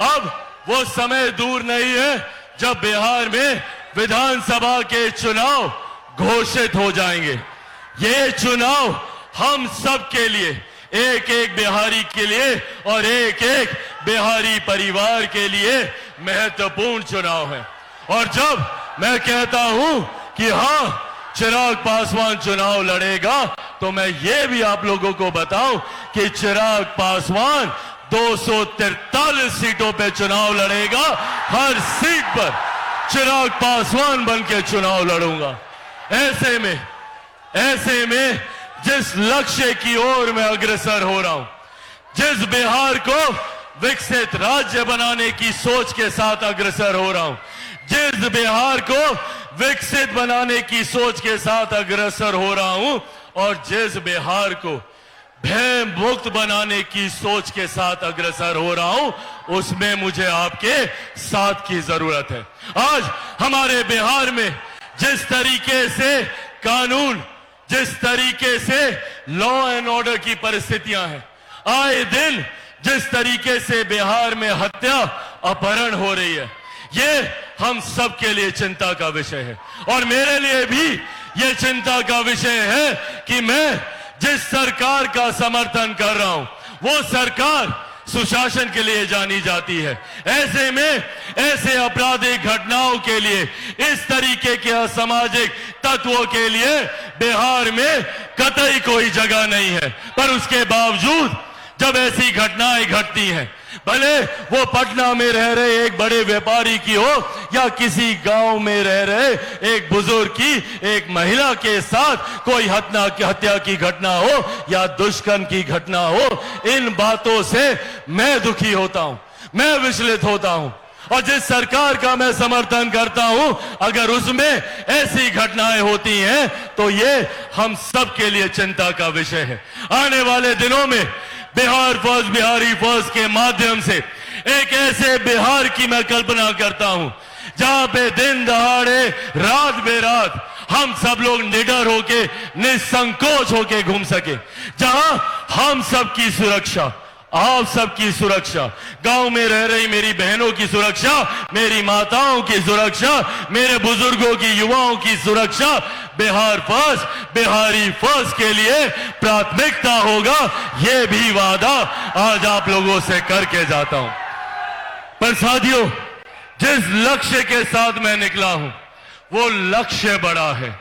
अब वो समय दूर नहीं है जब बिहार में विधानसभा के चुनाव घोषित हो जाएंगे। ये चुनाव हम सब के लिए, एक एक बिहारी के लिए और एक एक बिहारी परिवार के लिए महत्वपूर्ण चुनाव है। और जब मैं कहता हूं कि हां चिराग पासवान चुनाव लड़ेगा, तो मैं ये भी आप लोगों को बताऊं कि चिराग पासवान 243 सीटों पे चुनाव लड़ेगा। हर सीट पर चिराग पासवान बन के चुनाव लड़ूंगा। ऐसे में जिस लक्ष्य की ओर मैं अग्रसर हो रहा हूं, जिस बिहार को विकसित राज्य बनाने की सोच के साथ अग्रसर हो रहा हूं, जिस बिहार को विकसित बनाने की सोच के साथ अग्रसर हो रहा हूं और जिस बिहार को भय मुक्त बनाने की सोच के साथ अग्रसर हो रहा हूं, उसमें मुझे आपके साथ की जरूरत है। आज हमारे बिहार में जिस तरीके से कानून, जिस तरीके से लॉ एंड ऑर्डर की परिस्थितियां हैं, आए दिन जिस तरीके से बिहार में हत्या, अपहरण हो रही है, ये हम सब के लिए चिंता का विषय है। और मेरे लिए भी ये चिंता का विषय है कि मैं जिस सरकार का समर्थन कर रहा हूं, वो सरकार सुशासन के लिए जानी जाती है। ऐसे में ऐसे आपराधिक घटनाओं के लिए, इस तरीके के असामाजिक तत्वों के लिए बिहार में कतई कोई जगह नहीं है। पर उसके बावजूद जब ऐसी घटनाएं घटती हैं, भले वो पटना में रह रहे एक बड़े व्यापारी की हो या किसी गांव में रह रहे एक बुजुर्ग की, एक महिला के साथ कोई हत्या की घटना हो या दुष्कर्म की घटना हो, इन बातों से मैं दुखी होता हूं, मैं विचलित होता हूं। और जिस सरकार का मैं समर्थन करता हूं, अगर उसमें ऐसी घटनाएं होती हैं तो ये हम सब के लिए चिंता का विषय है। आने वाले दिनों में बिहार फर्स्ट, बिहारी फर्स्ट के माध्यम से एक ऐसे बिहार की मैं कल्पना करता हूं जहां पे दिन दहाड़े, रात बेरात हम सब लोग निडर होके, निसंकोच होके घूम सके, जहां हम सब की सुरक्षा, आप सबकी सुरक्षा, गांव में रह रही मेरी बहनों की सुरक्षा, मेरी माताओं की सुरक्षा, मेरे बुजुर्गों की, युवाओं की सुरक्षा बिहार फर्स्ट, बिहारी फर्स्ट के लिए प्राथमिकता होगा। यह भी वादा आज आप लोगों से करके जाता हूं। पर साथियों, जिस लक्ष्य के साथ मैं निकला हूं, वो लक्ष्य बड़ा है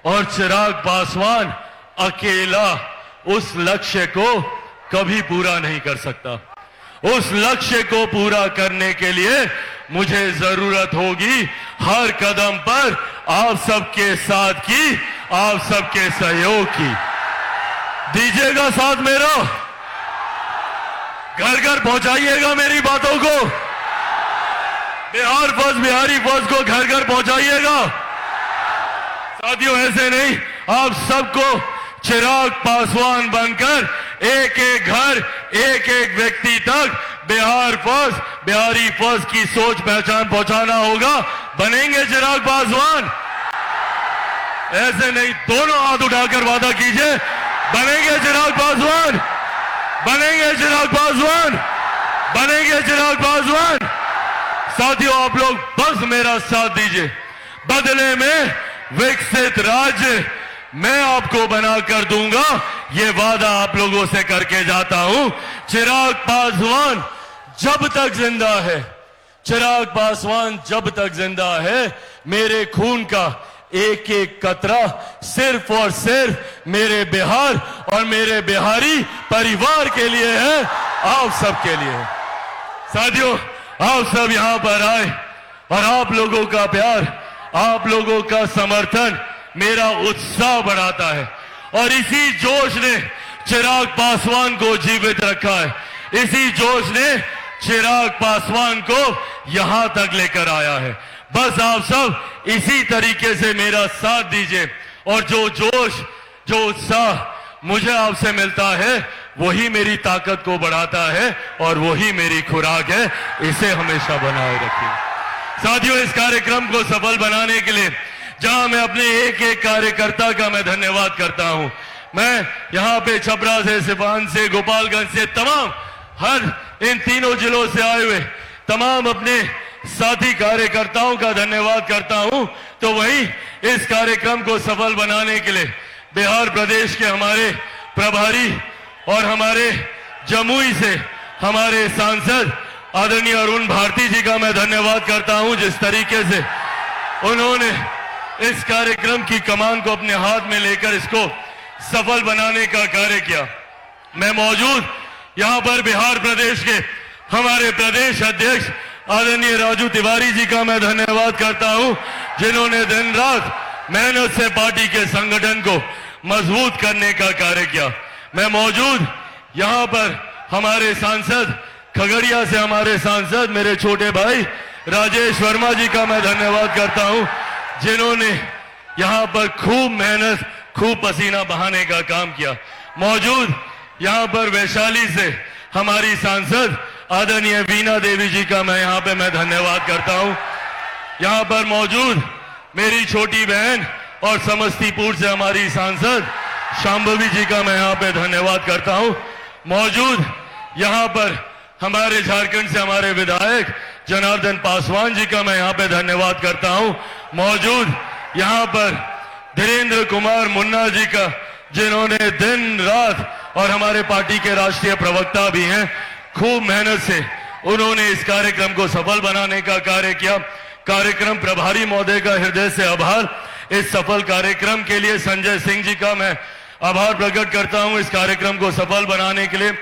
और चिराग पासवान अकेला उस लक्ष्य को कभी पूरा नहीं कर सकता। उस लक्ष्य को पूरा करने के लिए मुझे जरूरत होगी हर कदम पर आप सबके साथ की, आप सबके सहयोग की। दीजिएगा साथ मेरा, घर घर पहुंचाइएगा मेरी बातों को, बिहार फर्स्ट बिहारी फर्स्ट को घर घर पहुंचाइएगा। साथियों ऐसे नहीं, आप सबको चिराग पासवान बनकर एक एक घर, एक एक व्यक्ति तक बिहार फर्स्ट बिहारी फर्स्ट की सोच पहचान पहुंचाना होगा। बनेंगे चिराग पासवान? ऐसे नहीं, दोनों हाथ उठाकर वादा कीजिए, बनेंगे चिराग पासवान, बनेंगे चिराग पासवान, बनेंगे चिराग पासवान। साथियों आप लोग बस मेरा साथ दीजिए, बदले में विकसित राज्य मैं आपको बनाकर दूंगा, ये वादा आप लोगों से करके जाता हूं। चिराग पासवान जब तक जिंदा है, चिराग पासवान जब तक जिंदा है, मेरे खून का एक एक कतरा सिर्फ और सिर्फ मेरे बिहार और मेरे बिहारी परिवार के लिए है, आप सबके लिए है। साथियों आप सब यहां पर आए और आप लोगों का प्यार, आप लोगों का समर्थन मेरा उत्साह बढ़ाता है और इसी जोश ने चिराग पासवान को जीवित रखा है, इसी जोश ने चिराग पासवान को यहां तक लेकर आया है। बस आप सब इसी तरीके से मेरा साथ दीजिए और जो जोश, जो उत्साह मुझे आपसे मिलता है वही मेरी ताकत को बढ़ाता है और वही मेरी खुराक है, इसे हमेशा बनाए रखिए। साथियों इस कार्यक्रम को सफल बनाने के लिए जहां मैं अपने एक एक कार्यकर्ता का मैं धन्यवाद करता हूं, मैं यहां पे छपरा से, सिवान से, गोपालगंज से, तमाम हर इन तीनों जिलों से आए हुए तमाम अपने साथी कार्यकर्ताओं का धन्यवाद करता हूं। तो वहीं इस कार्यक्रम को सफल बनाने के लिए बिहार प्रदेश के हमारे प्रभारी और हमारे जमुई से हमारे सांसद आदरणीय अरुण भारती जी का मैं धन्यवाद करता हूं, जिस तरीके से उन्होंने इस कार्यक्रम की कमान को अपने हाथ में लेकर इसको सफल बनाने का कार्य किया। मैं मौजूद यहां पर बिहार प्रदेश के हमारे प्रदेश अध्यक्ष आदरणीय राजू तिवारी जी का मैं धन्यवाद करता हूं, जिन्होंने दिन रात मेहनत से पार्टी के संगठन को मजबूत करने का कार्य किया। मैं मौजूद यहां पर हमारे सांसद खगड़िया से हमारे सांसद मेरे छोटे भाई राजेश वर्मा जी का मैं धन्यवाद करता हूं, जिन्होंने यहां पर खूब मेहनत, खूब पसीना बहाने का काम किया। मौजूद यहां पर वैशाली से हमारी सांसद आदरणीय वीना देवी जी का मैं यहां पे मैं धन्यवाद करता हूं। यहां पर मौजूद मेरी छोटी बहन और समस्तीपुर से हमारी सांसद शांभवी जी का मैं यहां पे धन्यवाद करता हूं। मौजूद यहां पर हमारे झारखंड से हमारे विधायक जनार्दन पासवान जी का मैं यहां पे धन्यवाद करता हूं। मौजूद यहां पर धीरेन्द्र कुमार मुन्ना जी का, जिन्होंने दिन रात और हमारे पार्टी के राष्ट्रीय प्रवक्ता भी हैं, खूब मेहनत से उन्होंने इस कार्यक्रम को सफल बनाने का कार्य किया। कार्यक्रम प्रभारी महोदय का हृदय से आभार। इस सफल कार्यक्रम के लिए संजय सिंह जी का मैं आभार प्रकट करता हूं, इस कार्यक्रम को सफल बनाने के लिए।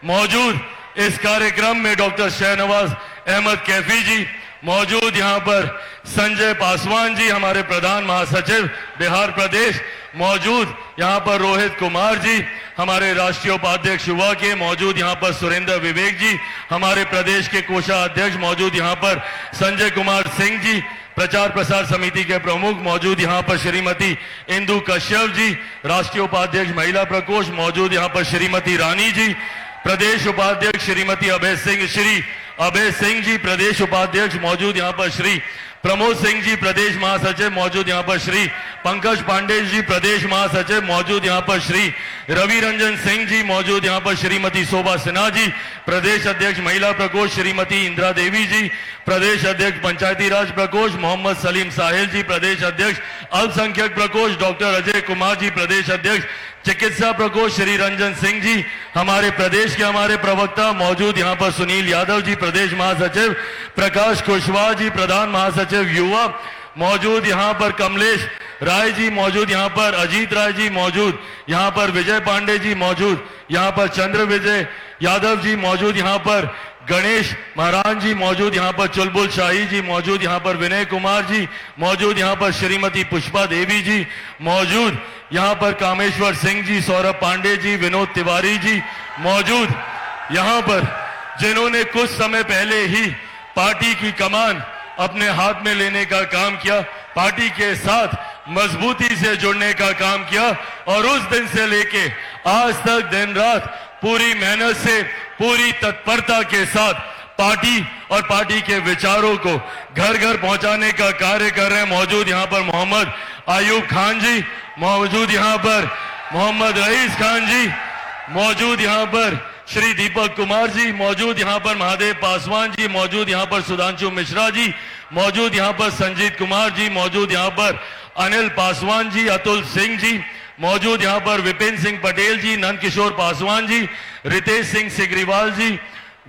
मौजूद इस कार्यक्रम में डॉक्टर शहनवाज अहमद कैफी जी, मौजूद यहां पर संजय पासवान जी हमारे प्रधान महासचिव बिहार प्रदेश, मौजूद यहां पर रोहित कुमार जी हमारे राष्ट्रीय उपाध्यक्ष युवा के, मौजूद यहां पर सुरेंद्र विवेक जी हमारे प्रदेश के कोषाध्यक्ष, मौजूद यहां पर संजय कुमार सिंह जी प्रचार प्रसार समिति के प्रमुख, मौजूद यहां पर श्रीमती इंदु कश्यप जी राष्ट्रीय उपाध्यक्ष महिला प्रकोष्ठ, मौजूद यहां पर श्रीमती रानी जी प्रदेश उपाध्यक्ष, श्रीमती श्री अभय सिंह जी प्रदेश उपाध्यक्ष, मौजूद यहां पर श्री प्रमोद सिंह जी प्रदेश महासचिव, मौजूद यहां पर श्री पंकज पांडे जी प्रदेश महासचिव, मौजूद यहां पर श्री रवि रंजन सिंह जी, मौजूद यहां पर श्रीमती शोभा सिन्हा जी प्रदेश अध्यक्ष महिला प्रकोष्ठ, श्रीमती इंदिरा देवी जी प्रदेश अध्यक्ष पंचायती राज प्रकोष्ठ, मोहम्मद सलीम साहिल जी प्रदेश अध्यक्ष अल्पसंख्यक प्रकोष्ठ, डॉक्टर अजय कुमार जी प्रदेश अध्यक्ष चिकित्सा प्रकोष्ठ, श्री रंजन सिंह जी हमारे प्रदेश के हमारे प्रवक्ता, मौजूद यहां पर सुनील यादव जी प्रदेश महासचिव, प्रकाश कुशवाहा जी प्रधान महासचिव युवा, मौजूद यहां पर कमलेश राय जी, मौजूद यहां पर अजीत राय जी, मौजूद यहां पर विजय पांडे जी, मौजूद यहां पर चंद्र विजय यादव जी, मौजूद यहां पर गणेश महाराज जी मौजूद, यहाँ पर चुलबुल शाही जी मौजूद, यहाँ पर विनय कुमार जी मौजूद, यहाँ पर श्रीमती पुष्पा देवी जी मौजूद, यहाँ पर कामेश्वर सिंह जी, सौरभ पांडे जी, विनोद तिवारी जी मौजूद, यहाँ पर जिन्होंने कुछ समय पहले ही पार्टी की कमान अपने हाथ में लेने का काम किया, पार्टी के साथ मजबूती से जुड़ने का काम किया और उस दिन से लेके आज तक दिन रात पूरी मेहनत से, पूरी तत्परता के साथ पार्टी और पार्टी के विचारों को घर घर पहुंचाने का कार्य कर रहे हैं। मौजूद यहाँ पर मोहम्मद आयूब खान जी, मौजूद यहाँ पर मोहम्मद रईस खान जी, मौजूद यहाँ पर श्री दीपक कुमार जी, मौजूद यहाँ पर महादेव पासवान जी, मौजूद यहाँ पर सुधांशु मिश्रा जी, मौजूद यहाँ पर संजीत कुमार जी, मौजूद यहाँ पर अनिल पासवान जी, अतुल सिंह जी, मौजूद यहाँ पर विपिन सिंह पटेल जी, नंद किशोर पासवान जी, रितेश सिंह सिग्रीवाल जी,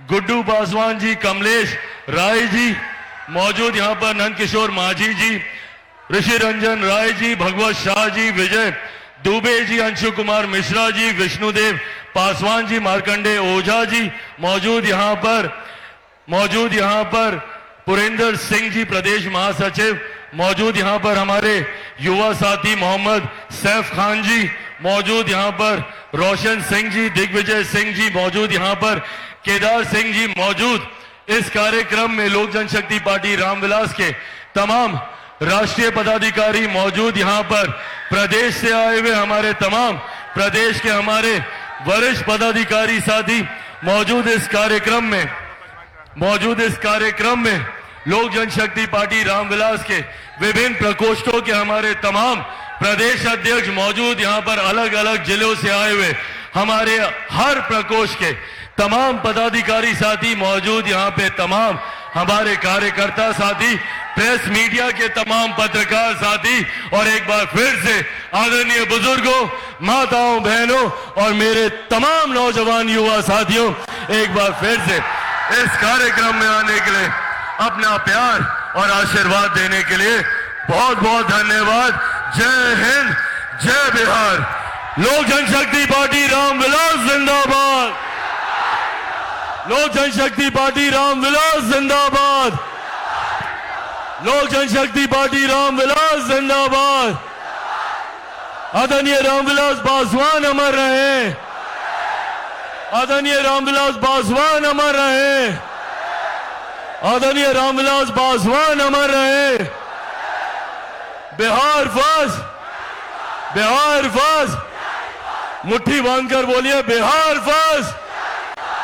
गुड्डू पासवान जी, कमलेश राय जी, मौजूद यहाँ पर नंद किशोर माझी जी, ऋषि रंजन राय जी, भगवत शाह जी, विजय दुबे जी, अंशु कुमार मिश्रा जी, विष्णुदेव पासवान जी, मार्कंडे ओझा जी, मौजूद यहाँ पर पुरेंद्र सिंह जी प्रदेश महासचिव, मौजूद यहाँ पर हमारे युवा साथी मोहम्मद सैफ खान जी, मौजूद यहाँ पर रोशन सिंह जी, दिग्विजय सिंह जी, मौजूद यहाँ पर केदार सिंह जी मौजूद। इस कार्यक्रम में लोक जनशक्ति पार्टी रामविलास के तमाम राष्ट्रीय पदाधिकारी मौजूद, यहाँ पर प्रदेश से आए हुए हमारे तमाम प्रदेश के हमारे वरिष्ठ पदाधिकारी साथी मौजूद इस कार्यक्रम में लोक जनशक्ति पार्टी रामविलास के विभिन्न प्रकोष्ठों के हमारे तमाम प्रदेश अध्यक्ष मौजूद, यहाँ पर अलग अलग जिलों से आए हुए हमारे हर प्रकोष्ठ के तमाम पदाधिकारी साथी मौजूद, यहाँ पे तमाम हमारे कार्यकर्ता साथी, प्रेस मीडिया के तमाम पत्रकार साथी और एक बार फिर से आदरणीय बुजुर्गों, माताओं, बहनों और मेरे तमाम नौजवान युवा साथियों, एक बार फिर से इस कार्यक्रम में आने के लिए, अपना प्यार और आशीर्वाद देने के लिए बहुत बहुत धन्यवाद। जय हिंद, जय बिहार। लोक जनशक्ति पार्टी रामविलास जिंदाबाद। लोक जनशक्ति पार्टी रामविलास जिंदाबाद। लोक जनशक्ति पार्टी रामविलास जिंदाबाद। आदरणीय रामविलास पासवान अमर रहे। आदरणीय रामविलास पासवान अमर रहे। आदरणीय रामविलास पासवान अमर रहे। Bihar first, Bihar first. मुट्ठी बांधकर बोलिए Bihar first,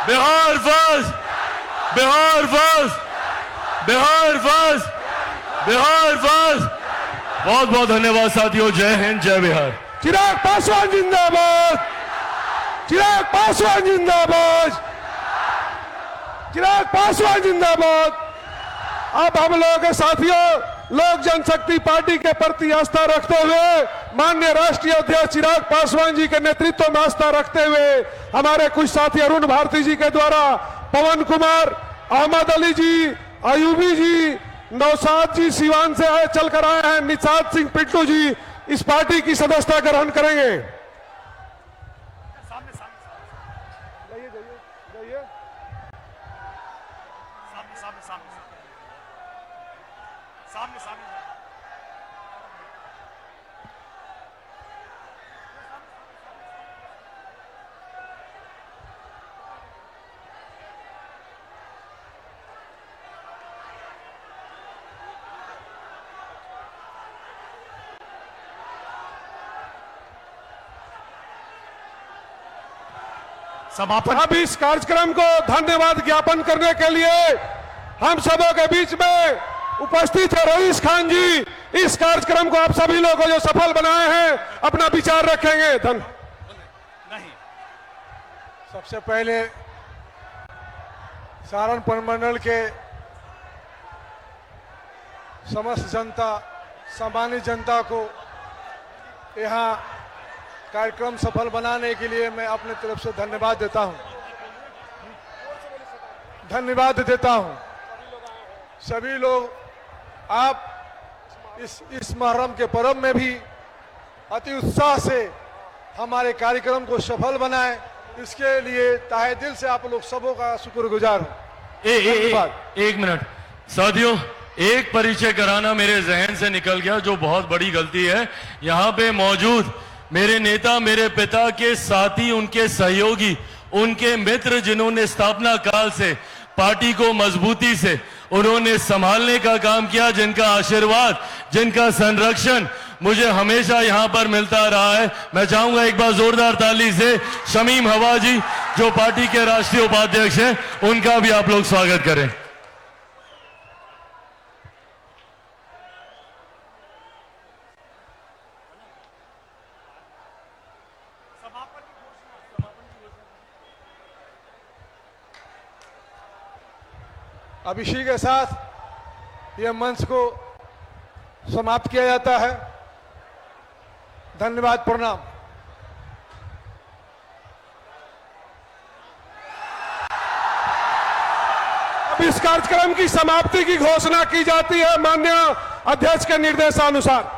Bihar first, Bihar first, Bihar first, Bihar first. बहुत बहुत धन्यवाद साथियों। जय हिंद, जय बिहार। चिराग पासवान जिंदाबाद, चिराग पासवान जिंदाबाद, चिराग पासवान जिंदाबाद। अब हम लोगों के साथियों, लोक जनशक्ति पार्टी के प्रति आस्था रखते हुए, माननीय राष्ट्रीय अध्यक्ष चिराग पासवान जी के नेतृत्व में आस्था रखते हुए, हमारे कुछ साथी अरुण भारती जी के द्वारा पवन कुमार, अहमद अली जी, अयूबी जी, नौशाद जी सिवान से आए, चलकर आए हैं, निषाद सिंह पिट्टू जी इस पार्टी की सदस्यता ग्रहण करेंगे। समापन। अब इस कार्यक्रम को धन्यवाद ज्ञापन करने के लिए हम सबों के बीच में उपस्थित है रईस खान जी। इस कार्यक्रम को आप सभी लोग जो सफल बनाए हैं अपना विचार रखेंगे। नहीं, सबसे पहले सारण प्रमंडल के समस्त जनता, सामान्य जनता को यहाँ कार्यक्रम सफल बनाने के लिए मैं अपने तरफ से धन्यवाद देता हूँ, धन्यवाद देता हूँ। सभी लोग आप इस मुहर्रम के पर्व में भी अति उत्साह से हमारे कार्यक्रम को सफल बनाएं, इसके लिए तहे दिल से आप लोग सबों का शुक्रगुजार हूँ। एक मिनट साथियों, एक परिचय कराना मेरे जहन से निकल गया, जो बहुत बड़ी गलती है। यहां पे मौजूद मेरे नेता, मेरे पिता के साथी, उनके सहयोगी, उनके मित्र, जिन्होंने स्थापना काल से पार्टी को मजबूती से उन्होंने संभालने का काम किया, जिनका आशीर्वाद, जिनका संरक्षण मुझे हमेशा यहां पर मिलता रहा है। मैं चाहूंगा एक बार जोरदार ताली से शमीम हवा जी, जो पार्टी के राष्ट्रीय उपाध्यक्ष हैं, उनका भी आप लोग स्वागत करें। अब इसी के साथ यह मंच को समाप्त किया जाता है। धन्यवाद, प्रणाम। अब इस कार्यक्रम की समाप्ति की घोषणा की जाती है माननीय अध्यक्ष के निर्देशानुसार।